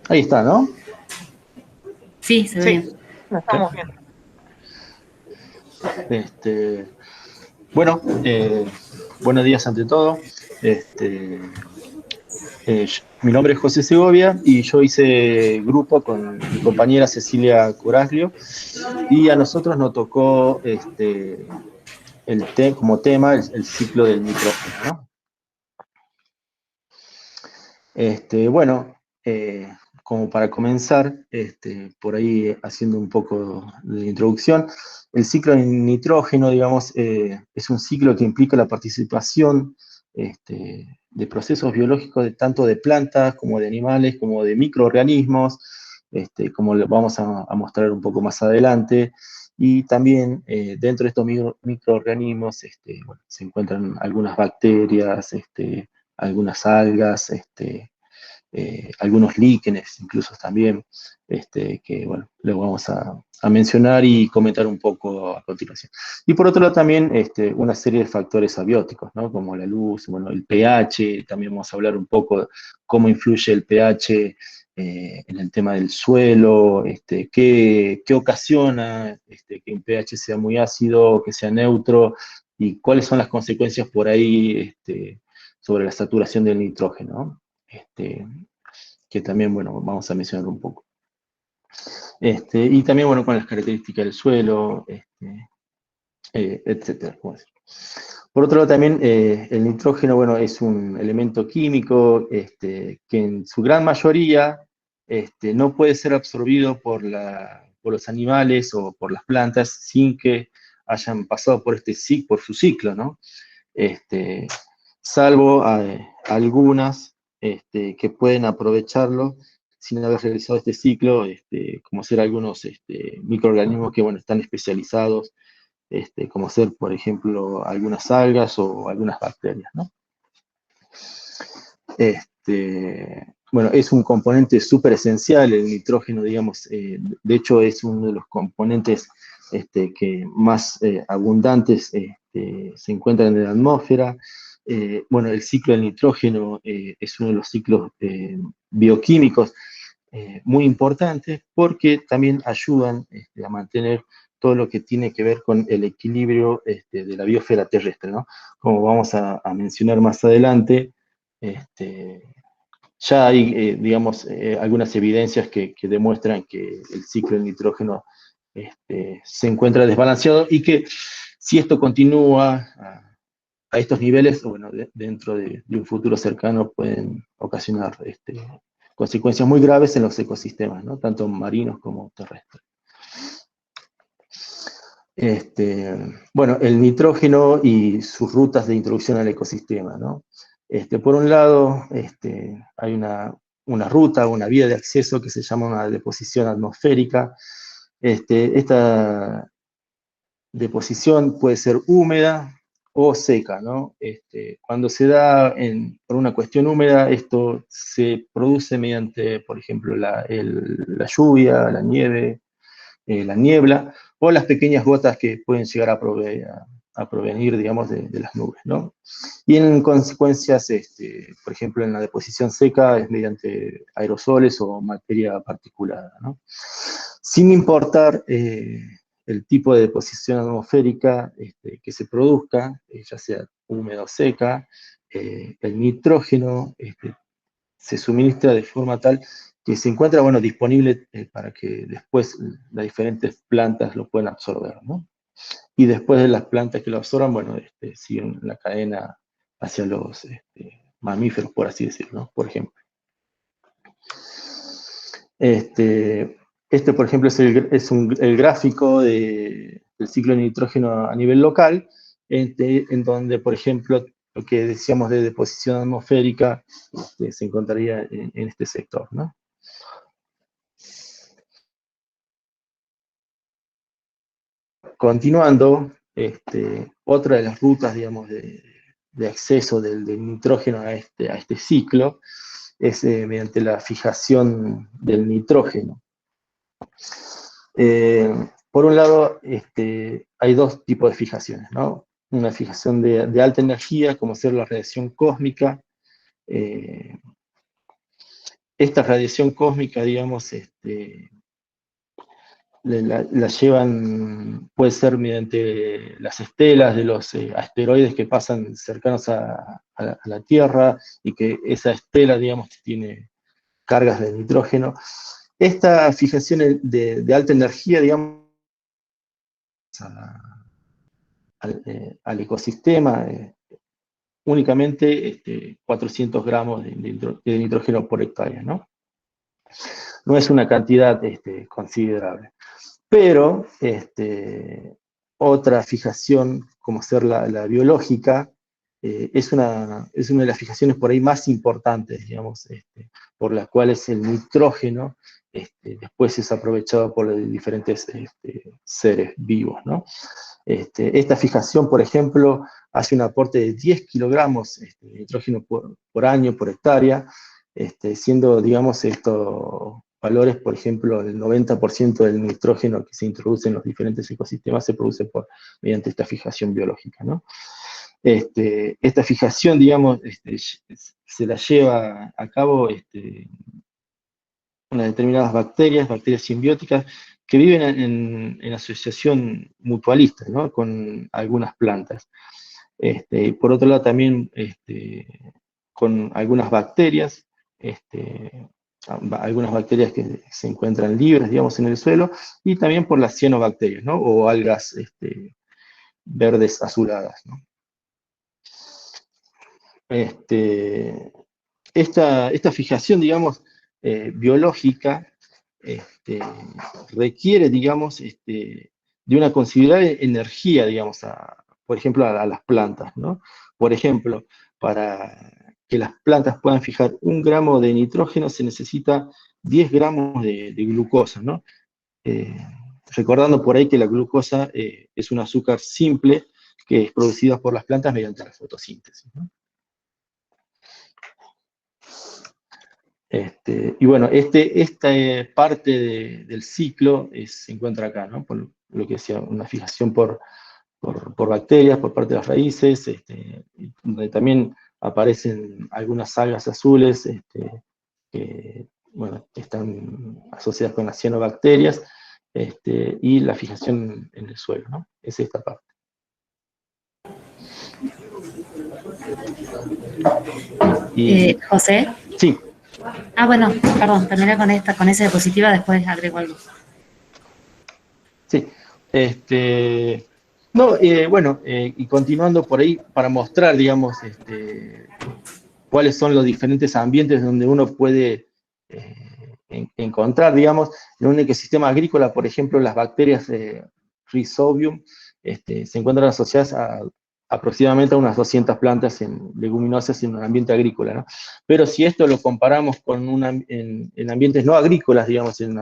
Ahí está, ¿no? Sí, se ve bien. Estamos bien. Bueno, buenos días ante todo. Mi nombre es José Segovia y yo hice grupo con mi compañera Cecilia Coraglio y a nosotros nos tocó como tema el ciclo del nitrógeno, ¿no? Bueno, como para comenzar, por ahí haciendo un poco de introducción, el ciclo del nitrógeno, digamos, es un ciclo que implica la participación de procesos biológicos tanto de plantas como de animales, como de microorganismos, como lo vamos a mostrar un poco más adelante. Y también dentro de estos microorganismos bueno, se encuentran algunas bacterias, algunas algas, algunos líquenes incluso también, que bueno, lo vamos a mencionar y comentar un poco a continuación. Y por otro lado también una serie de factores abióticos, ¿no? Como la luz, bueno, el pH, también vamos a hablar un poco cómo influye el pH en el tema del suelo, qué ocasiona que un pH sea muy ácido, que sea neutro, y cuáles son las consecuencias por ahí sobre la saturación del nitrógeno, ¿no? Que también, bueno, vamos a mencionar un poco. Y también, bueno, con las características del suelo, etcétera. Por otro lado, también el nitrógeno, bueno, es un elemento químico que en su gran mayoría no puede ser absorbido por los animales o por las plantas sin que hayan pasado por su ciclo, ¿no? Salvo algunas que pueden aprovecharlo sin haber realizado este ciclo, como ser algunos microorganismos que bueno, están especializados, como ser, por ejemplo, algunas algas o algunas bacterias, ¿no? Bueno, es un componente súper esencial el nitrógeno, digamos, de hecho es uno de los componentes que más abundantes se encuentran en la atmósfera. Bueno, el ciclo del nitrógeno es uno de los ciclos bioquímicos muy importantes porque también ayudan a mantener todo lo que tiene que ver con el equilibrio de la biosfera terrestre, ¿no? Como vamos a mencionar más adelante, ya hay, digamos, algunas evidencias que demuestran que el ciclo del nitrógeno se encuentra desbalanceado y que si esto continúa a estos niveles, bueno, dentro de un futuro cercano pueden ocasionar consecuencias muy graves en los ecosistemas, ¿no? Tanto marinos como terrestres. Bueno, el nitrógeno y sus rutas de introducción al ecosistema, ¿no? Por un lado, hay una ruta, una vía de acceso que se llama una deposición atmosférica. Esta deposición puede ser húmeda o seca, ¿no? Cuando se da por una cuestión húmeda, esto se produce mediante, por ejemplo, la lluvia, la nieve, la niebla, o las pequeñas gotas que pueden llegar a provenir, digamos, de las nubes, ¿no? Y en consecuencias, por ejemplo, en la deposición seca es mediante aerosoles o materia particulada, ¿no? Sin importar el tipo de deposición atmosférica que se produzca, ya sea húmeda o seca, el nitrógeno se suministra de forma tal que se encuentra, bueno, disponible para que después las diferentes plantas lo puedan absorber, ¿no? Y después de las plantas que lo absorban, bueno, siguen la cadena hacia los mamíferos, por así decirlo, ¿no? Por ejemplo. Por ejemplo, es el gráfico del ciclo de nitrógeno a nivel local, en donde, por ejemplo, lo que decíamos de deposición atmosférica se encontraría en este sector, ¿no? Continuando, otra de las rutas, digamos, de acceso del nitrógeno a este ciclo es mediante la fijación del nitrógeno. por un lado, hay dos tipos de fijaciones, ¿no? Una fijación de alta energía, como ser la radiación cósmica. Esta radiación cósmica, digamos, la llevan, puede ser mediante las estelas de los asteroides que pasan cercanos a la Tierra, y que esa estela, digamos, tiene cargas de nitrógeno. Esta fijación de alta energía, digamos, al ecosistema, únicamente 400 gramos de nitrógeno por hectárea, ¿no? No es una cantidad considerable. Pero otra fijación, como ser la biológica, es una de las fijaciones por ahí más importantes, digamos, por las cuales el nitrógeno después es aprovechado por los diferentes seres vivos, ¿no? Esta fijación, por ejemplo, hace un aporte de 10 kilogramos de nitrógeno por año, por hectárea, siendo, digamos, estos valores, por ejemplo, el 90% del nitrógeno que se introduce en los diferentes ecosistemas se produce mediante esta fijación biológica, ¿no? Esta fijación, digamos, se la lleva a cabo unas determinadas bacterias simbióticas, que viven en asociación mutualista, ¿no? Con algunas plantas. Por otro lado, también con algunas bacterias, algunas bacterias que se encuentran libres, digamos, en el suelo, y también por las cianobacterias, ¿no? O algas verdes azuladas, ¿no? Esta fijación, digamos, biológica, requiere, digamos, de una considerable energía, digamos, por ejemplo, a las plantas, ¿no? Por ejemplo, para que las plantas puedan fijar 1 gramo de nitrógeno se necesita 10 gramos de glucosa, ¿no? Recordando por ahí que la glucosa es un azúcar simple que es producida por las plantas mediante la fotosíntesis, ¿no? Y bueno, esta parte del ciclo se encuentra acá, ¿no? Por lo que decía, una fijación por bacterias, por parte de las raíces, donde también aparecen algunas algas azules, que, bueno, están asociadas con las cianobacterias, y la fijación en el suelo, ¿no? Es esta parte. José. Sí. Ah, bueno, perdón, terminé con esa diapositiva, después agrego algo. Sí. No, bueno, y continuando por ahí, para mostrar, digamos, cuáles son los diferentes ambientes donde uno puede encontrar, digamos, en un ecosistema agrícola, por ejemplo, las bacterias Rhizobium se encuentran asociadas aproximadamente a unas 200 plantas leguminosas en un ambiente agrícola, ¿no? Pero si esto lo comparamos con en ambientes no agrícolas, digamos, en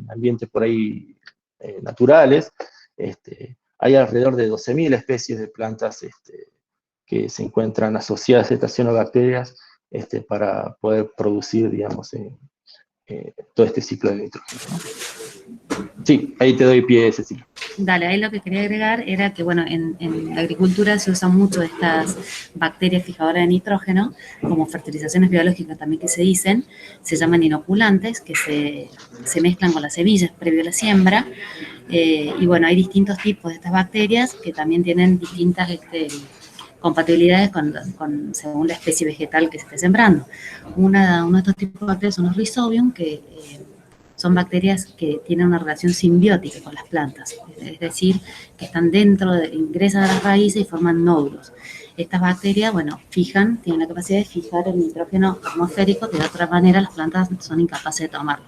ambientes por ahí naturales, hay alrededor de 12.000 especies de plantas que se encuentran asociadas a estas cianobacterias para poder producir, digamos, todo este ciclo de nitrógeno, ¿no? Sí, ahí te doy pie, Cecilia. Dale, ahí lo que quería agregar era que, bueno, en la agricultura se usan mucho estas bacterias fijadoras de nitrógeno, como fertilizaciones biológicas también que se dicen, se llaman inoculantes, que se mezclan con las semillas previo a la siembra, y bueno, hay distintos tipos de estas bacterias que también tienen distintas compatibilidades según la especie vegetal que se esté sembrando. Uno de estos tipos de bacterias son los Rhizobium, que son bacterias que tienen una relación simbiótica con las plantas, es decir, que están ingresan a las raíces y forman nódulos. Estas bacterias, bueno, tienen la capacidad de fijar el nitrógeno atmosférico, que de otra manera las plantas son incapaces de tomarlo.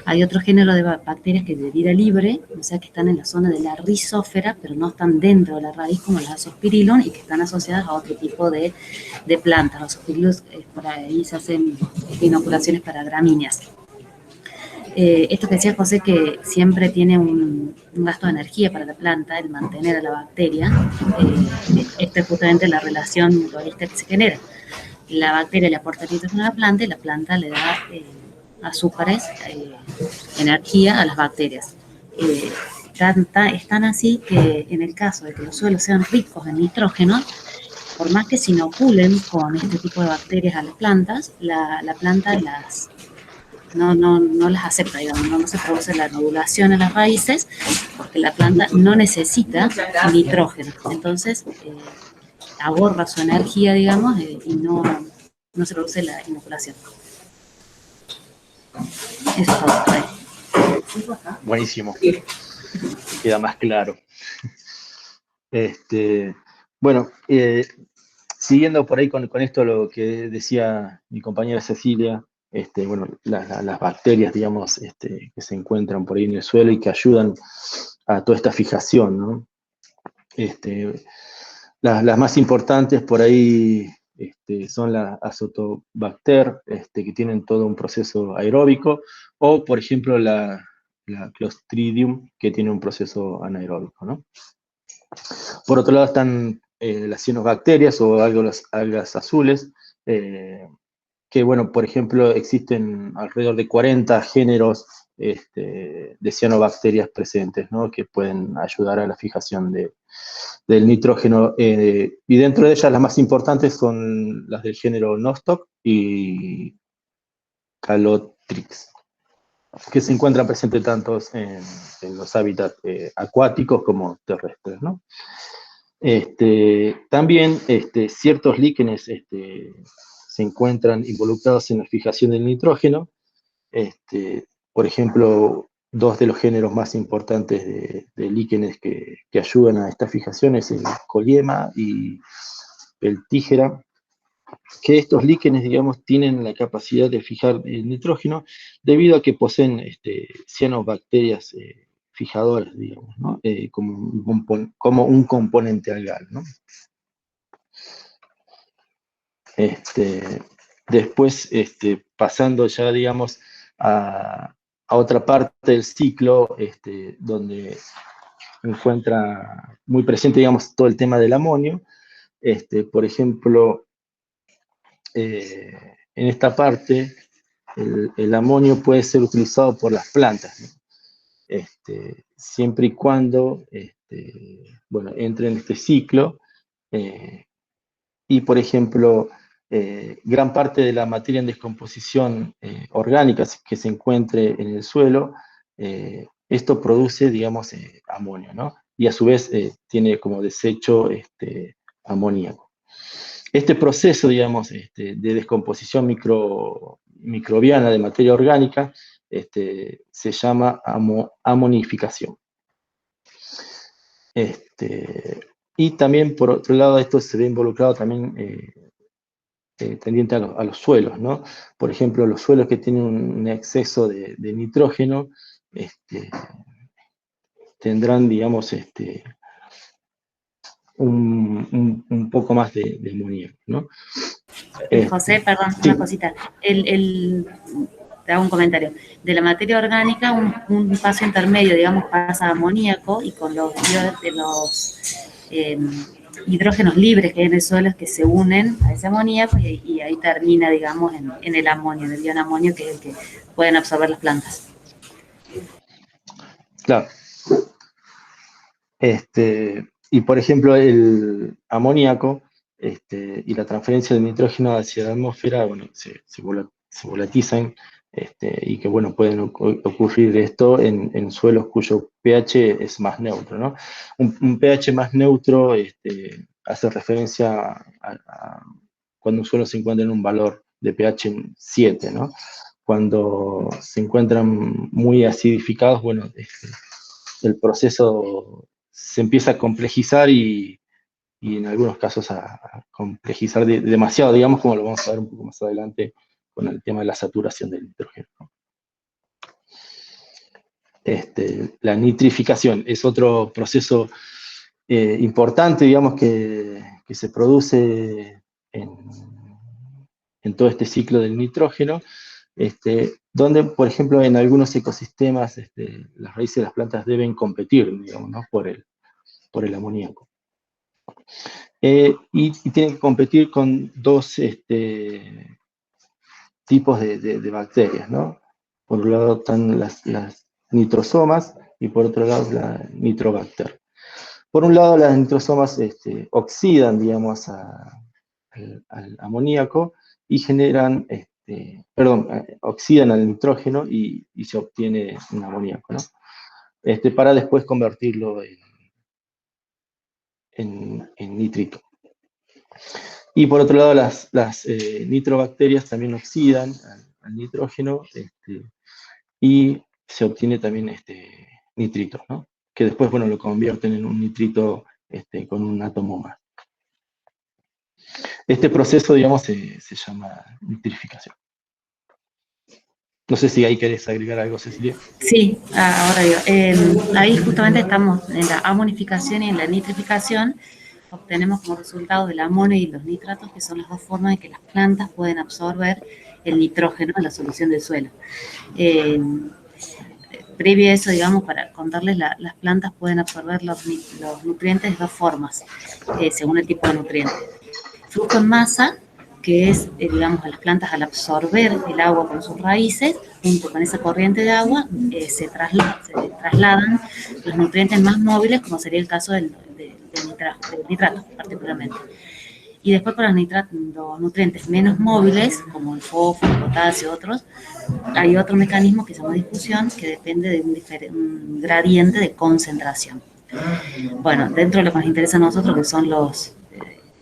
Hay otro género de bacterias que de vida libre, o sea, que están en la zona de la rizósfera, pero no están dentro de la raíz como las Azospirillum, y que están asociadas a otro tipo de plantas. Los Azospirillum, por ahí se hacen inoculaciones para gramíneas. Esto que decía José, que siempre tiene un gasto de energía para la planta, el mantener a la bacteria, esta es justamente la relación mutualista que se genera. La bacteria le aporta nitrógeno a la planta y la planta le da azúcares, energía a las bacterias. están así que en el caso de que los suelos sean ricos en nitrógeno, por más que se inoculen con este tipo de bacterias a las plantas, la planta no las acepta, digamos, no se produce la nodulación en las raíces, porque la planta no necesita nitrógeno. Entonces, ahorra su energía, digamos, y no se produce la inoculación. Eso es todo. Buenísimo. Queda más claro. Bueno, siguiendo por ahí con esto lo que decía mi compañera Cecilia, bueno, las bacterias, digamos, que se encuentran por ahí en el suelo y que ayudan a toda esta fijación, ¿no? Las más importantes por ahí son las Azotobacter, que tienen todo un proceso aeróbico, o por ejemplo la Clostridium, que tiene un proceso anaeróbico, ¿no? Por otro lado están las cianobacterias o algas azules, que, bueno, por ejemplo, existen alrededor de 40 géneros de cianobacterias presentes, ¿no? Que pueden ayudar a la fijación del nitrógeno. Y dentro de ellas las más importantes son las del género Nostoc y Calotrix, que se encuentran presentes tanto en los hábitats acuáticos como terrestres, ¿no? También ciertos líquenes se encuentran involucrados en la fijación del nitrógeno. Por ejemplo, dos de los géneros más importantes de líquenes que ayudan a esta fijación es el Coliema y el Tígera, que estos líquenes, digamos, tienen la capacidad de fijar el nitrógeno debido a que poseen cianobacterias fijadoras, digamos, ¿no? Como un componente algal, ¿no? Después, pasando ya, digamos, a otra parte del ciclo, donde encuentra muy presente, digamos, todo el tema del amonio. Por ejemplo, en esta parte, el amonio puede ser utilizado por las plantas, ¿no? Siempre y cuando, bueno, entre en este ciclo, y, por ejemplo, gran parte de la materia en descomposición orgánica que se encuentre en el suelo, esto produce, digamos, amonio, ¿no? Y a su vez tiene como desecho amoníaco. Este proceso, digamos, de descomposición microbiana de materia orgánica se llama amonificación. Y también, por otro lado, esto se ve involucrado también tendiente a los suelos, ¿no? Por ejemplo, los suelos que tienen un exceso de nitrógeno tendrán, digamos, un poco más de amoníaco, ¿no? José, perdón, sí. una cosita. Te hago un comentario. De la materia orgánica, un paso intermedio, digamos, pasa a amoníaco, y con los hidrógenos libres que hay en el suelo es que se unen a ese amoníaco, y ahí termina, digamos, en el amonio, en el ion amonio, que es el que pueden absorber las plantas. Claro. Y por ejemplo, el amoníaco y la transferencia del nitrógeno hacia la atmósfera, bueno, se volatilizan, y que, bueno, pueden ocurrir esto en suelos cuyo pH es más neutro, ¿no? Un pH más neutro hace referencia a cuando un suelo se encuentra en un valor de pH 7, ¿no? Cuando se encuentran muy acidificados, bueno, el proceso se empieza a complejizar y en algunos casos a complejizar demasiado, digamos, como lo vamos a ver un poco más adelante con el tema de la saturación del nitrógeno, ¿no? La nitrificación es otro proceso importante, digamos, que se produce en todo este ciclo del nitrógeno, donde, por ejemplo, en algunos ecosistemas las raíces de las plantas deben competir, digamos, ¿no? por el amoníaco. Y tienen que competir con dos tipos de bacterias, ¿no? Por un lado están las nitrosomas, y por otro lado la Nitrobacter. Por un lado, las nitrosomas oxidan, digamos, al amoníaco y generan, oxidan al nitrógeno y se obtiene un amoníaco, ¿no? Para después convertirlo en nitrito. Y por otro lado, las nitrobacterias también oxidan al nitrógeno y se obtiene también nitrito, ¿no? Que después, bueno, lo convierten en un nitrito con un átomo más. Este proceso, digamos, se llama nitrificación. No sé si ahí querés agregar algo, Cecilia. Sí, ahora digo, ahí justamente estamos en la amonificación y en la nitrificación. Obtenemos como resultado el amonio y los nitratos, que son las dos formas en que las plantas pueden absorber el nitrógeno en la solución del suelo. Previo a eso, digamos, para contarles, las plantas pueden absorber los nutrientes de dos formas, según el tipo de nutriente. Flujo en masa, que es, digamos, a las plantas al absorber el agua con sus raíces, junto con esa corriente de agua, se trasladan los nutrientes más móviles, como sería el caso del nitrato, particularmente. Y después para los nutrientes menos móviles, como el fósforo, el potasio, otros, hay otro mecanismo que se llama difusión, que depende de un gradiente de concentración. Bueno, dentro de lo que nos interesa a nosotros, que son los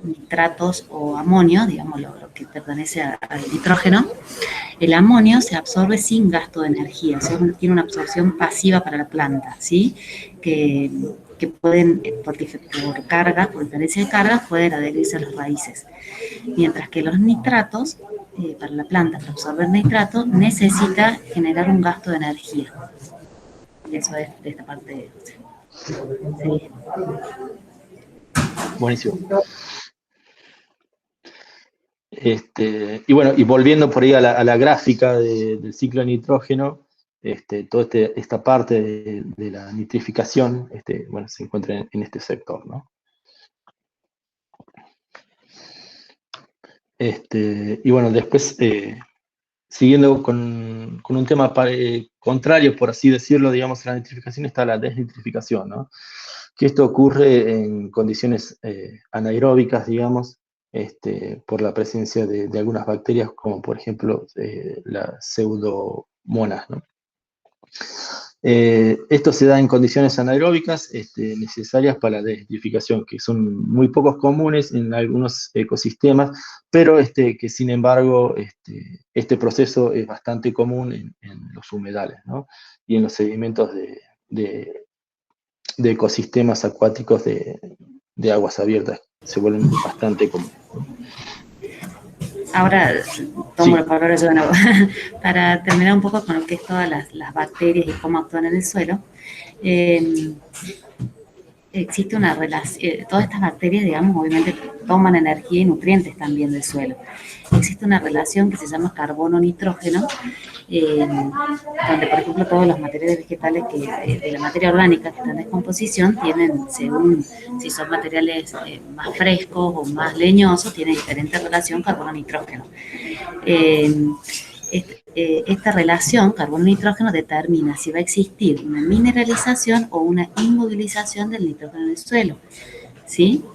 nitratos o amonio, digamos lo que pertenece al nitrógeno, el amonio se absorbe sin gasto de energía, o sea, tiene una absorción pasiva para la planta, ¿sí? Que pueden, por carga, por diferencia de carga, pueden adherirse a las raíces. Mientras que los nitratos, para la planta, para absorber nitrato, necesita generar un gasto de energía. Eso es de esta parte. Sí. Buenísimo. Y bueno, y volviendo por ahí a la gráfica del ciclo de nitrógeno, toda esta parte de la nitrificación, bueno, se encuentra en este sector, ¿no? Y bueno, después, siguiendo con un tema contrario, por así decirlo, digamos, a la nitrificación, está la desnitrificación, ¿no? Que esto ocurre en condiciones anaeróbicas, digamos, por la presencia de algunas bacterias, como por ejemplo la pseudomonas, ¿no? Esto se da en condiciones anaeróbicas necesarias para la desnitrificación, que son muy pocos comunes en algunos ecosistemas, pero que sin embargo este proceso es bastante común en los humedales, ¿no? Y en los sedimentos de ecosistemas acuáticos de aguas abiertas, se vuelven bastante comunes. Ahora tomo Sí. la palabra yo de nuevo. Para terminar un poco con lo que es todas las bacterias y cómo actúan en el suelo. Existe una relación, todas estas bacterias, digamos, obviamente toman energía y nutrientes también del suelo. Existe una relación que se llama carbono-nitrógeno, donde, por ejemplo, todos los materiales vegetales de la materia orgánica que están en descomposición tienen, según si son materiales más frescos o más leñosos, tienen diferente relación carbono-nitrógeno. Esta relación carbono-nitrógeno determina si va a existir una mineralización o una inmovilización del nitrógeno en el suelo, ¿sí?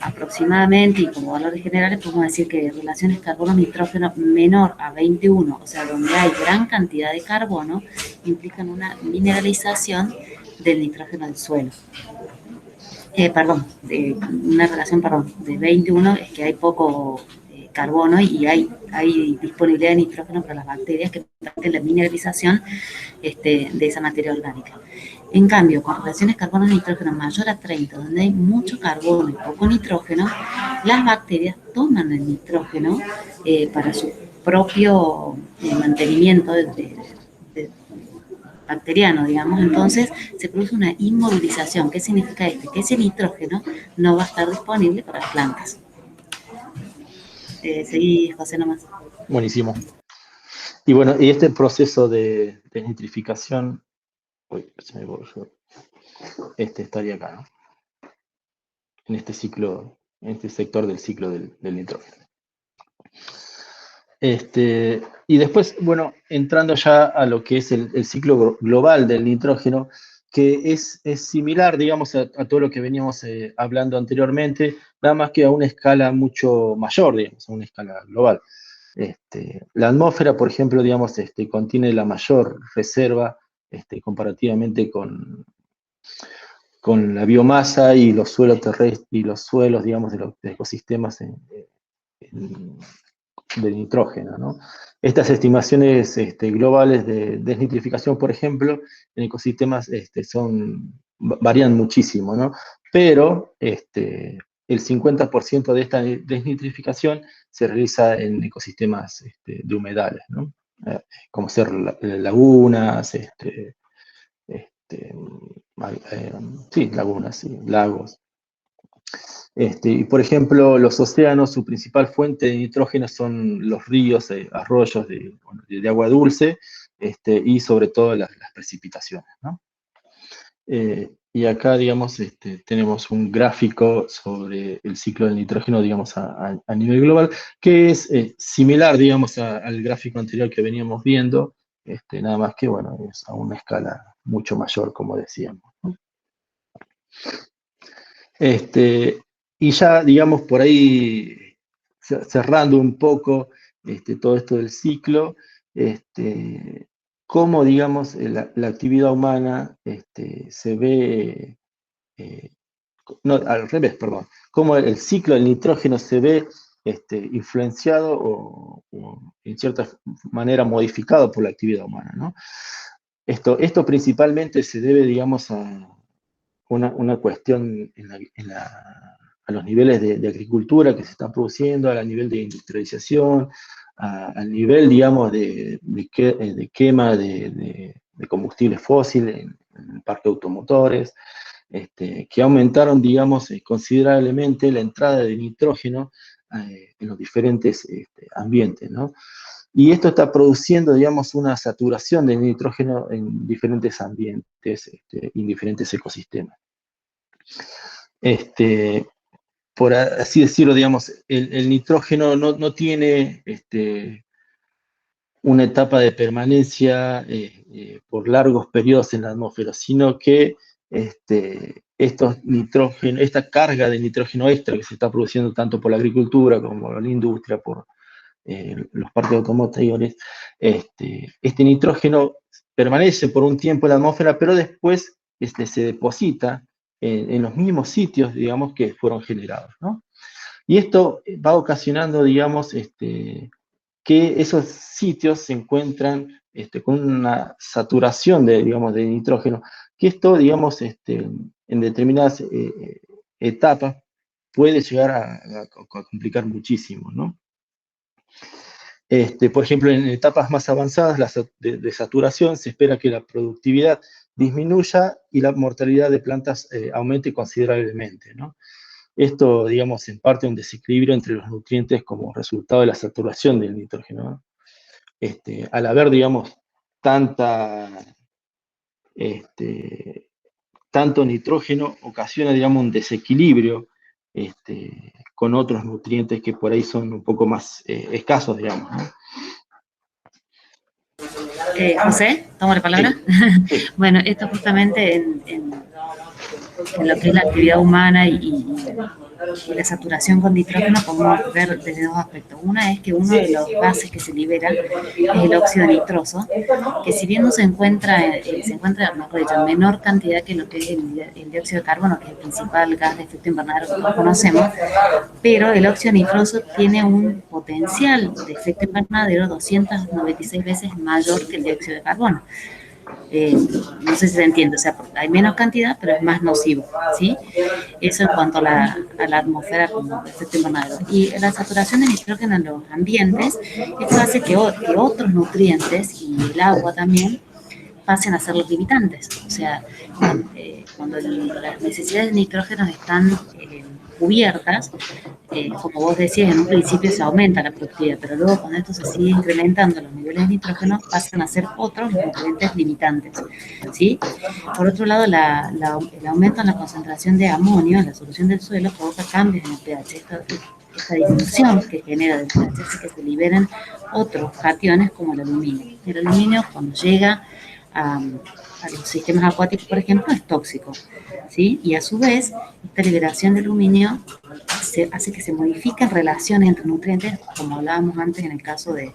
Aproximadamente, y como valores generales, podemos decir que relaciones carbono-nitrógeno menor a 21, o sea, donde hay gran cantidad de carbono, implican una mineralización del nitrógeno del suelo. Una relación, de 21 es que hay poco carbono y hay disponibilidad de nitrógeno para las bacterias que permiten la mineralización de esa materia orgánica. En cambio, con relaciones carbono-nitrógeno mayor a 30, donde hay mucho carbono y poco nitrógeno, las bacterias toman el nitrógeno para su propio mantenimiento bacteriano, digamos. Entonces se produce una inmovilización. ¿Qué significa esto? Que ese nitrógeno no va a estar disponible para las plantas. Seguí, José, nomás. Buenísimo. Y bueno, y este proceso de nitrificación, uy, se me borró, estaría acá, ¿no? En este ciclo, en este sector del ciclo del nitrógeno. Y después, bueno, entrando ya a lo que es el ciclo global del nitrógeno, que es similar, digamos, a todo lo que veníamos hablando anteriormente, nada más que a una escala mucho mayor, digamos, a una escala global. La atmósfera, por ejemplo, digamos, contiene la mayor reserva comparativamente con la biomasa y los suelos terrestres y los suelos, digamos, de los ecosistemas en- de nitrógeno, ¿no? Estas estimaciones globales de desnitrificación, por ejemplo, en ecosistemas varían muchísimo, ¿no? Pero el 50% de esta desnitrificación se realiza en ecosistemas de humedales, ¿no? Como ser lagunas, este, eh, sí, lagunas, sí, lagos. Y por ejemplo, los océanos, su principal fuente de nitrógeno son los ríos, arroyos bueno, de agua dulce, y sobre todo las precipitaciones, ¿no? Y acá, digamos, tenemos un gráfico sobre el ciclo del nitrógeno, digamos, a nivel global, que es similar, digamos, al gráfico anterior que veníamos viendo, nada más que, bueno, es a una escala mucho mayor, como decíamos, ¿no? Este, y ya, digamos, por ahí, cerrando un poco todo esto del ciclo, cómo, digamos, la actividad humana se ve, eh, no, al revés, perdón, cómo el ciclo del nitrógeno se ve influenciado o en cierta manera modificado por la actividad humana, ¿no? Esto principalmente se debe, digamos, a una cuestión a los niveles de agricultura que se están produciendo, a nivel de industrialización, al nivel, digamos, de quema de combustibles fósiles en el parque de automotores, que aumentaron, digamos, considerablemente la entrada de nitrógeno en los diferentes ambientes, ¿no? Y esto está produciendo, digamos, una saturación de nitrógeno en diferentes ambientes y en diferentes ecosistemas. Este, por así decirlo, digamos, el nitrógeno no tiene una etapa de permanencia por largos periodos en la atmósfera, sino que esta carga de nitrógeno extra que se está produciendo tanto por la agricultura como por la industria, por los parques automotores, este nitrógeno permanece por un tiempo en la atmósfera, pero después se deposita en los mismos sitios, digamos, que fueron generados, ¿no? Y esto va ocasionando, digamos, que esos sitios se encuentran con una saturación digamos, de nitrógeno, que esto, digamos, en determinadas etapas puede llegar a complicar muchísimo, ¿no? Por ejemplo, en etapas más avanzadas de saturación se espera que la productividad disminuya y la mortalidad de plantas aumente considerablemente, ¿no? Esto, digamos, en parte un desequilibrio entre los nutrientes como resultado de la saturación del nitrógeno, ¿no? Al haber, digamos, tanta, este, tanto nitrógeno, ocasiona, digamos, un desequilibrio con otros nutrientes que por ahí son un poco más escasos, digamos, ¿no? José, tomo la palabra. Sí, sí. Bueno, esto justamente en lo que es la actividad humana y la saturación con nitrógeno podemos ver desde dos aspectos. Una es que uno de los gases que se libera es el óxido nitroso, que si bien no se encuentra, mejor dicho, en menor cantidad que lo que es el dióxido de carbono, que es el principal gas de efecto invernadero que todos conocemos, pero el óxido nitroso tiene un potencial de efecto invernadero 296 veces mayor que el dióxido de carbono. No sé si se entiende, o sea, hay menos cantidad, pero es más nocivo, ¿sí? Eso en cuanto a la atmósfera como efecto invernadero. Y la saturación de nitrógeno en los ambientes, esto hace que otros nutrientes y el agua también pasen a ser los limitantes. O sea, cuando las necesidades de nitrógeno están cubiertas, como vos decías, en un principio se aumenta la productividad, pero luego cuando esto se sigue incrementando, los niveles de nitrógeno pasan a ser otros los nutrientes limitantes, ¿sí? Por otro lado, el aumento en la concentración de amonio en la solución del suelo provoca cambios en el pH. esta disminución que genera desde la HCl que se liberen otros cationes como el aluminio. El aluminio cuando llega a los sistemas acuáticos, por ejemplo, es tóxico, ¿sí? Y a su vez, esta liberación de aluminio hace que se modifiquen relaciones entre nutrientes, como hablábamos antes en el caso de,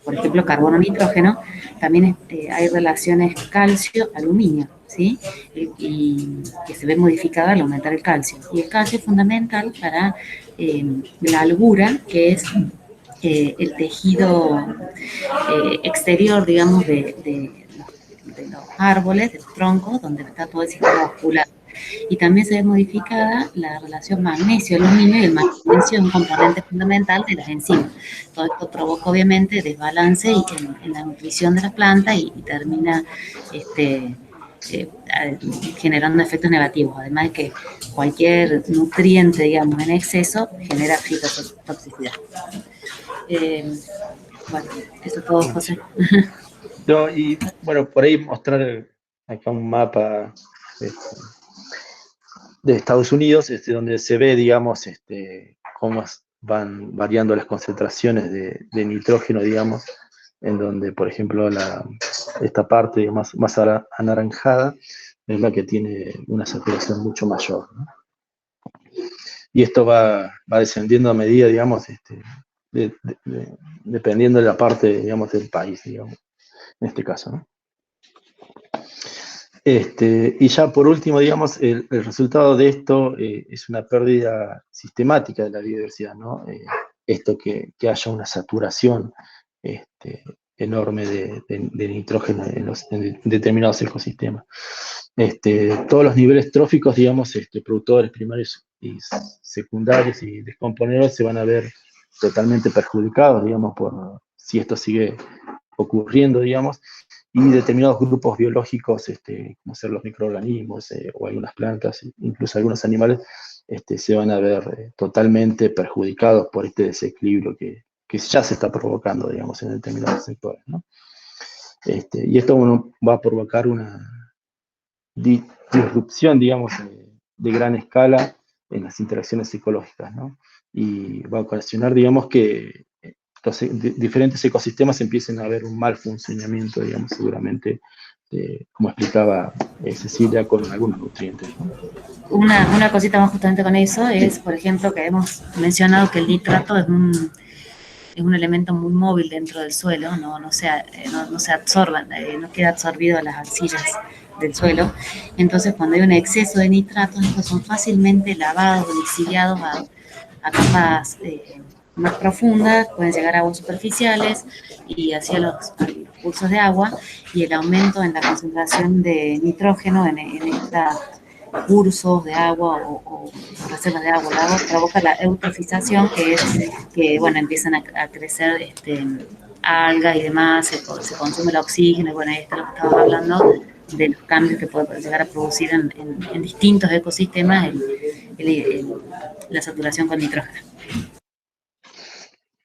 por ejemplo, carbono-nitrógeno, también hay relaciones calcio-aluminio, ¿sí? Y que se ve modificada al aumentar el calcio. Y el calcio es fundamental para la albura, que es el tejido exterior, digamos, de los árboles, de los troncos, donde está todo el sistema vascular. Y también se ve modificada la relación magnesio-aluminio, y el magnesio es un componente fundamental de las enzimas. Todo esto provoca obviamente desbalance en la nutrición de la planta y termina generando efectos negativos, además de que cualquier nutriente, digamos, en exceso genera fitotoxicidad. Bueno, eso es todo, José. No, y bueno, por ahí mostrar acá un mapa de Estados Unidos, donde se ve, digamos, cómo van variando las concentraciones de nitrógeno, digamos, en donde, por ejemplo, esta parte más anaranjada es la que tiene una saturación mucho mayor, ¿no? Y esto va descendiendo a medida, digamos, dependiendo de la parte, digamos, del país, digamos, en este caso, ¿no? Y ya por último, digamos, el resultado de esto es una pérdida sistemática de la biodiversidad, ¿no? Esto que haya una saturación enorme de nitrógeno en determinados ecosistemas. Todos los niveles tróficos, digamos, productores primarios y secundarios y descomponedores se van a ver totalmente perjudicados, digamos, por si esto sigue ocurriendo, digamos, y determinados grupos biológicos, como ser los microorganismos o algunas plantas, incluso algunos animales, se van a ver totalmente perjudicados por este desequilibrio que ya se está provocando, digamos, en determinados sectores, ¿no? Y esto va a provocar una disrupción, digamos, de gran escala en las interacciones ecológicas, ¿no? Y va a ocasionar, digamos, que diferentes ecosistemas empiecen a ver un mal funcionamiento, digamos, seguramente, como explicaba Cecilia, con algunos nutrientes, ¿no? Una cosita más justamente con eso es, por ejemplo, que hemos mencionado que el nitrato es un elemento muy móvil dentro del suelo, no se absorbe, no queda absorbido a las arcillas del suelo. Entonces, cuando hay un exceso de nitratos, estos son fácilmente lavados o lixiviados a capas más profundas, pueden llegar a aguas superficiales y hacia los cursos de agua, y el aumento en la concentración de nitrógeno en estos cursos de agua o reservas de agua, provoca la eutrofización, que es que, bueno, empiezan a crecer algas y demás, se consume el oxígeno, y bueno, ahí está lo que estamos hablando de los cambios que puede llegar a producir en distintos ecosistemas la saturación con nitrógeno.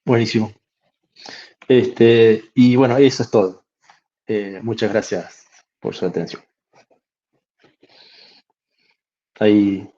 Buenísimo. Y bueno, eso es todo. Muchas gracias por su atención. Ahí